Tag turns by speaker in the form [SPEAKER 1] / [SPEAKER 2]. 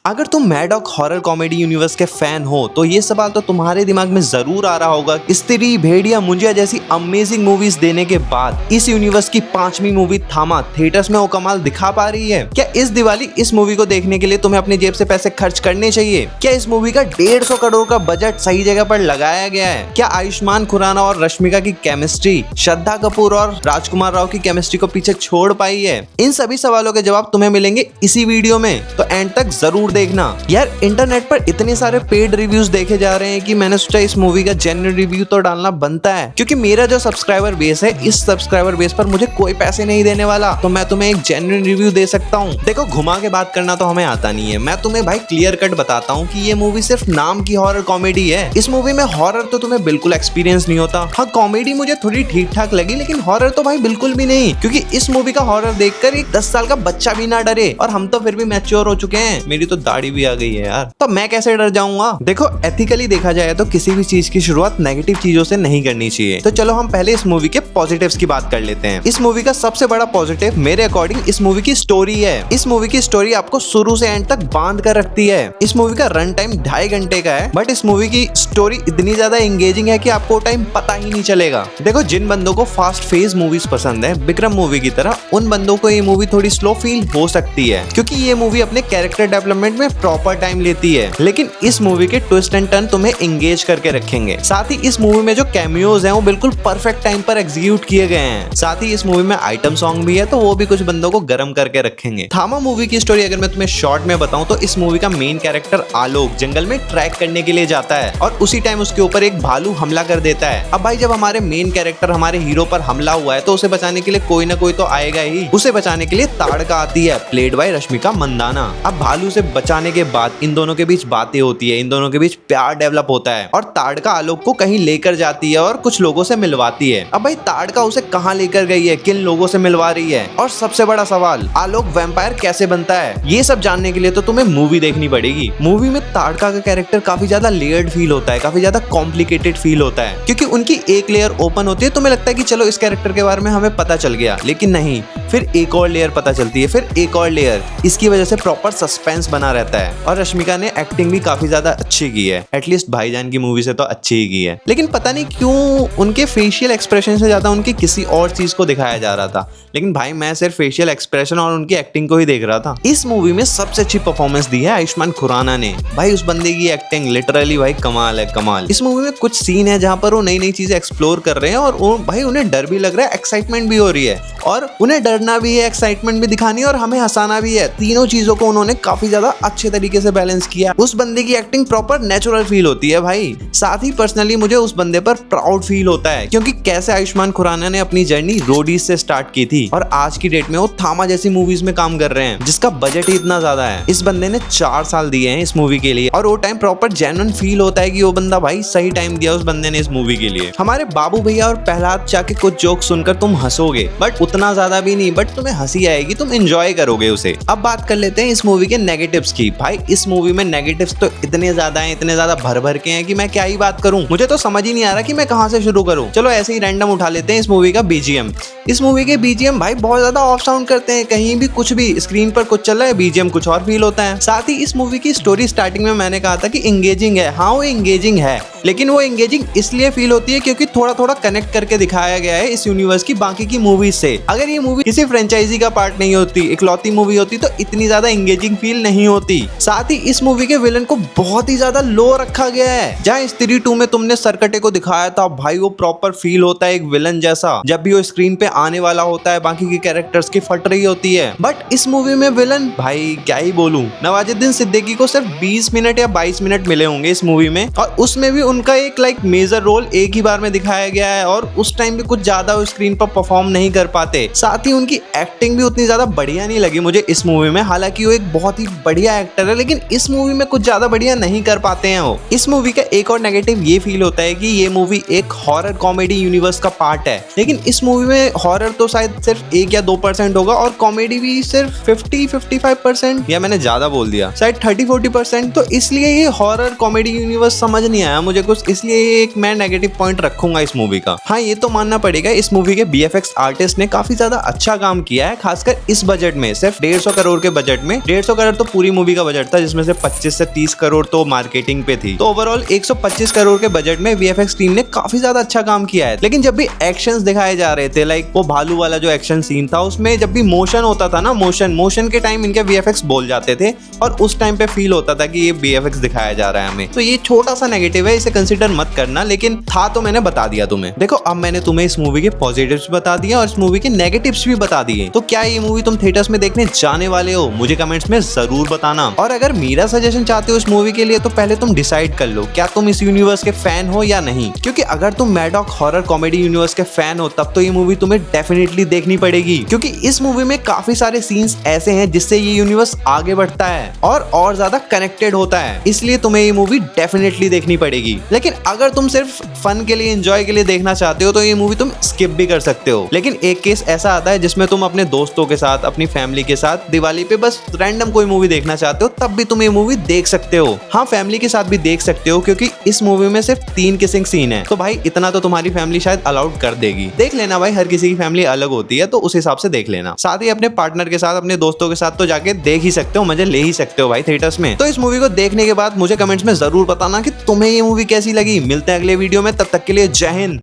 [SPEAKER 1] अगर तुम Maddock horror comedy universe के फैन हो तो ये सवाल तो तुम्हारे दिमाग में जरूर आ रहा होगा। स्त्री, भेड़िया, मुंजिया जैसी अमेजिंग मूवीज देने के बाद इस यूनिवर्स की 5वीं मूवी थामा थिएटर्स में वो कमाल दिखा पा रही है। क्या इस दिवाली इस मूवी को देखने के लिए तुम्हें अपनी जेब से पैसे खर्च करने चाहिए? क्या इस मूवी का 150 करोड़ का बजट सही जगह पर लगाया गया है? क्या आयुष्मान खुराना और रश्मिका की केमिस्ट्री श्रद्धा कपूर और राजकुमार राव की केमिस्ट्री को पीछे छोड़ पाई है? इन सभी सवालों के जवाब तुम्हें मिलेंगे इसी वीडियो में, तो एंड तक जरूर देखना। यार इंटरनेट पर इतने सारे पेड रिव्यूज देखे जा रहे हैं कि मैंने सोचा इस मूवी का जेन्युइन रिव्यू तो डालना बनता है, क्योंकि मेरा जो सब्सक्राइबर बेस है, इस सब्सक्राइबर बेस पर मुझे कोई पैसे नहीं देने वाला, तो मैं तुम्हें एक जेन्युइन रिव्यू दे सकता हूँ। देखो, घुमा के बात करना तो हमें आता नहीं है, मैं तुम्हें भाई क्लियर कट बताता हूँ कि ये मूवी सिर्फ नाम की हॉरर कॉमेडी है। इस मूवी में हॉरर तो तुम्हें बिल्कुल एक्सपीरियंस नहीं होता। हाँ, कॉमेडी मुझे थोड़ी ठीक ठाक लगी, लेकिन हॉरर तो भाई बिल्कुल भी नहीं, क्योंकि इस मूवी का हॉरर देखकर एक 10 साल का बच्चा भी ना डरे, और हम तो फिर भी मैच्योर हो चुके हैं। मेरी तो दाढ़ी भी आ गई है यार, तो मैं कैसे डर जाऊंगा? देखो, एथिकली देखा जाए तो किसी भी चीज की शुरुआत नेगेटिव चीजों से नहीं करनी चाहिए। तो चलो हम पहले इस मूवी के पॉजिटिव्स की बात कर लेते हैं। इस मूवी का सबसे बड़ा पॉजिटिव मेरे अकॉर्डिंग इस मूवी की स्टोरी है। इस मूवी की स्टोरी आपको शुरू से एंड तक बांध कर रखती है। इस मूवी का रन टाइम 2.5 घंटे का है, बट इस मूवी की स्टोरी इतनी ज्यादा एंगेजिंग है कि आपको टाइम पता ही नहीं चलेगा। देखो, जिन बंदों को फास्ट फेज मूवीज पसंद है, विक्रम मूवी की तरह, उन बंदों को ये मूवी थोड़ी स्लो फील हो सकती है, क्योंकि ये मूवी अपने कैरेक्टर डेवलपमेंट में प्रॉपर टाइम लेती है। लेकिन इस मूवी के ट्विस्ट एंड टर्न तुम्हें एंगेज करके रखेंगे। साथ ही इस मूवी में जो कैमियोज हैं वो बिल्कुल परफेक्ट टाइम पर एग्जीक्यूट किए गए हैं। साथ ही इस मूवी में आइटम सॉन्ग भी है, तो वो भी कुछ बंदों को गर्म करके रखेंगे। थामा मूवी की स्टोरी अगर मैं तुम्हें शॉर्ट में बताऊं तो इस मूवी का मेन कैरेक्टर आलोक जंगल में ट्रैक करने के लिए जाता है, और उसी टाइम उसके ऊपर एक भालू हमला कर देता है। अब भाई, जब हमारे मेन कैरेक्टर हमारे हीरो पर हमला हुआ है, तो उसे बचाने के लिए कोई ना कोई तो आएगा ही। उसे बचाने के लिए ताड़का आती है, प्लेड बाय रश्मिका मंदाना। अब भालू से बचाने के बाद इन दोनों के बीच बातें होती है, इन दोनों के बीच प्यार डेवलप होता है, और ताड़का आलोक को कहीं लेकर जाती है और कुछ लोगों से मिलवाती है। अब भाई, ताड़का उसे कहां लेकर गई है, किन लोगों से मिलवा रही है, और सबसे बड़ा सवाल, आलोक वैम्पायर कैसे बनता है? ये सब जानने के लिए तो तुम्हें मूवी देखनी पड़ेगी। मूवी में ताड़का का कैरेक्टर काफी ज्यादा लेयर्ड फील होता है, काफी ज्यादा कॉम्प्लिकेटेड फील होता है, क्योंकि उनकी एक लेयर ओपन होती है, तुम्हें लगता है कि चलो इस कैरेक्टर के बारे में हमें पता चल गया, लेकिन नहीं, फिर एक और लेयर पता चलती है, फिर एक और लेयर। इसकी वजह से प्रॉपर सस्पेंस बना रहता है, और रश्मिका ने एक्टिंग भी काफी ज्यादा अच्छी की है, एटलीस्ट भाईजान की मूवी से तो अच्छी ही की है। लेकिन पता नहीं क्यों उनके फेशियल एक्सप्रेशन से ज्यादा उनकी किसी और चीज को दिखाया जा रहा था, लेकिन भाई मैं सिर्फ फेशियल एक्सप्रेशन और उनकी एक्टिंग को ही देख रहा था। इस मूवी में सबसे अच्छी परफॉर्मेंस दी है आयुष्मान खुराना ने। भाई, उस बंदे की एक्टिंग लिटरली भाई कमाल है, कमाल। इस मूवी में कुछ सीन है जहाँ पर वो नई नई चीजें एक्सप्लोर कर रहे हैं, और भाई उन्हें डर भी लग रहा है, एक्साइटमेंट भी हो रही है, और उन्हें डरना भी है, एक्साइटमेंट भी दिखानी है, और हमें हंसाना भी है। तीनों चीजों को उन्होंने काफी ज्यादा अच्छे तरीके से बैलेंस किया। उस बंदे की एक्टिंग प्रॉपर नेचुरल फील होती है भाई। साथ ही पर्सनली मुझे उस बंदे पर प्राउड फील होता है, क्योंकि कैसे आयुष्मान खुराना ने अपनी जर्नी रोडीज से स्टार्ट की थी, और आज की डेट में वो थामा जैसी मूवीज में काम कर रहे हैं, जिसका बजट ही इतना ज्यादा है। इस बंदे ने 4 साल दिए हैं इस मूवी के लिए, और वो टाइम प्रॉपर जेन्युइन फील होता है कि वो बंदा भाई सही टाइम दिया उस बंदे ने इस मूवी के लिए। हमारे बाबू भैया और प्रहलाद चा के कुछ जोक सुनकर तुम हंसोगे, बट उतना ज्यादा भी नहीं, बट तुम्हें हंसी आएगी, तुम एंजॉय करोगे उसे। अब बात कर लेते हैं इस मूवी के नेगेटिव्स की। भाई, इस मूवी में नेगेटिव्स तो इतने ज्यादा हैं, इतने ज्यादा भर भर के हैं कि मैं क्या ही बात करूं। मुझे तो समझ ही नहीं आ रहा कि मैं कहां से शुरू करूं। चलो ऐसे ही रैंडम उठा लेते हैं इस मूवी का बीजीएम। इस मूवी के बीजीएम भाई बहुत ज्यादा ऑफ साउंड करते हैं, कहीं भी कुछ भी स्क्रीन पर कुछ चल रहा है, बीजीएम कुछ और फील होता है। साथ ही इस मूवी की स्टोरी स्टार्टिंग में मैंने कहा था कि एंगेजिंग है। हाँ, वो एंगेजिंग है, लेकिन वो एंगेजिंग इसलिए फील होती है क्योंकि थोड़ा थोड़ा कनेक्ट करके दिखाया गया है इस यूनिवर्स की बाकी की मूवीज से। अगर ये मूवी किसी फ्रेंचाइजी का पार्ट नहीं होती, इकलौती मूवी होती, तो इतनी ज्यादा एंगेजिंग फील नहीं होती। साथ ही इस मूवी के विलन को बहुत ही ज्यादा लो रखा गया है। जहाँ स्त्री 2 में तुमने सरकटे को दिखाया था, भाई वो प्रॉपर फील होता है एक विलन जैसा, जब भी वो स्क्रीन पे आने वाला होता है, बाकी की कैरेक्टर्स की फट रही होती है। बट इस मूवी में विलन, भाई क्या ही बोलूं, नवाजुद्दीन सिद्दीकी को सिर्फ 20 मिनट या 22 मिनट मिले होंगे इस मूवी में, और उसमें भी उनका एक मेजर रोल एक ही बार में दिखाया गया है, और उस टाइम भी कुछ ज्यादा वो स्क्रीन पर परफॉर्म नहीं कर पाते। साथ ही उनकी एक्टिंग भी उतनी ज्यादा बढ़िया नहीं लगी मुझे इस मूवी में। हालांकि वो एक बहुत ही बढ़िया एक्टर है, लेकिन इस मूवी में कुछ ज्यादा बढ़िया नहीं कर पाते हैं वो। इस मूवी का एक और नेगेटिव ये फील होता है कि ये मूवी एक हॉरर कॉमेडी यूनिवर्स का पार्ट है, लेकिन इस मूवी में हॉरर तो शायद सिर्फ 1 या 2% होगा और कॉमेडी भी सिर्फ 50-55%, या मैंने ज्यादा बोल दिया, शायद 30-40%। तो इसलिए ये हॉरर कॉमेडी यूनिवर्स समझ नहीं आया मुझे कुछ, इसलिए एक मैं नेगेटिव पॉइंट रखूंगा इस मूवी का। हाँ, ये तो मानना पड़ेगा इस मूवी के BFX आर्टिस्ट ने काफी ज्यादा अच्छा काम किया है, खासकर इस बजट में, सिर्फ 150 करोड़ के बजट में। 150 करोड़ तो पूरी मूवी का बजट था, जिसमें से 25 से 30 करोड़ तो मार्केटिंग पे थी। तो ओवरऑल 125 करोड़ के बजट में VFX टीम ने काफी ज्यादा अच्छा काम किया है। लेकिन जब भी एक्शंस दिखाए जा रहे थे, लाइक वो भालू वाला जो एक्शन सीन था, उसमें जब भी मोशन होता था ना, मोशन के टाइम इनके VFX बोल जाते थे और उस टाइम पे फील होता था कि ये VFX दिखाया जा रहा है हमें। तो ये छोटा सा नेगेटिव है, इसे कंसीडर मत करना, लेकिन था तो मैंने बता दिया तुम्हें। देखो, अब मैंने तुम्हें इस मूवी के पॉजिटिव्स बता दिया और इस मूवी के नेगेटिव्स भी बता दिए। तो क्या ये मूवी तुम थिएटर्स में देखने जाने वाले हो? मुझे कमेंट्स में जरूर बताना। और अगर मेरा सजेशन चाहते हो इस मूवी के लिए, तो पहले तुम डिसाइड कर लो क्या तुम इस यूनिवर्स के फैन हो या नहीं। क्योंकि अगर तुम मैडॉक हॉरर कॉमेडी यूनिवर्स के फैन हो, तब तो ये मूवी तुम्हें डेफिनेटली देखनी पड़ेगी, क्योंकि इस मूवी में काफी सारे सीन्स ऐसे हैं जिससे ये यूनिवर्स आगे बढ़ता है और ज्यादा कनेक्टेड होता है। इसलिए तुम्हें ये मूवी डेफिनेटली देखनी पड़ेगी। लेकिन अगर तुम सिर्फ फन के लिए, एंजॉय के लिए देखना चाहते हो, तो ये मूवी तुम स्किप भी कर सकते हो। लेकिन एक केस ऐसा आता है जिसमें तुम अपने दोस्तों के साथ, अपनी फैमिली के साथ दिवाली पे बस रैंडम कोई मूवी देखना चाहते हो, तब भी तुम ये मूवी देख सकते हो। हाँ, फैमिली के साथ भी देख सकते हो, क्योंकि इस मूवी में सिर्फ 3 किसिंग सीन है। तो भाई इतना तो तुम्हारी फैमिली शायद अलाउड कर देगी। देख लेना भाई, हर किसी की फैमिली अलग होती है, तो उस हिसाब से देख लेना। साथ ही अपने पार्टनर के साथ, अपने दोस्तों के साथ तो जाके देख ही सकते हो, मजे ले ही सकते हो भाई थिएटर्स में। तो इस मूवी को देखने के बाद मुझे कमेंट्स में जरूर बताना कि तुम्हें ये मूवी कैसी लगी। मिलते हैं अगले वीडियो में, तब तक के लिए जय हिंद।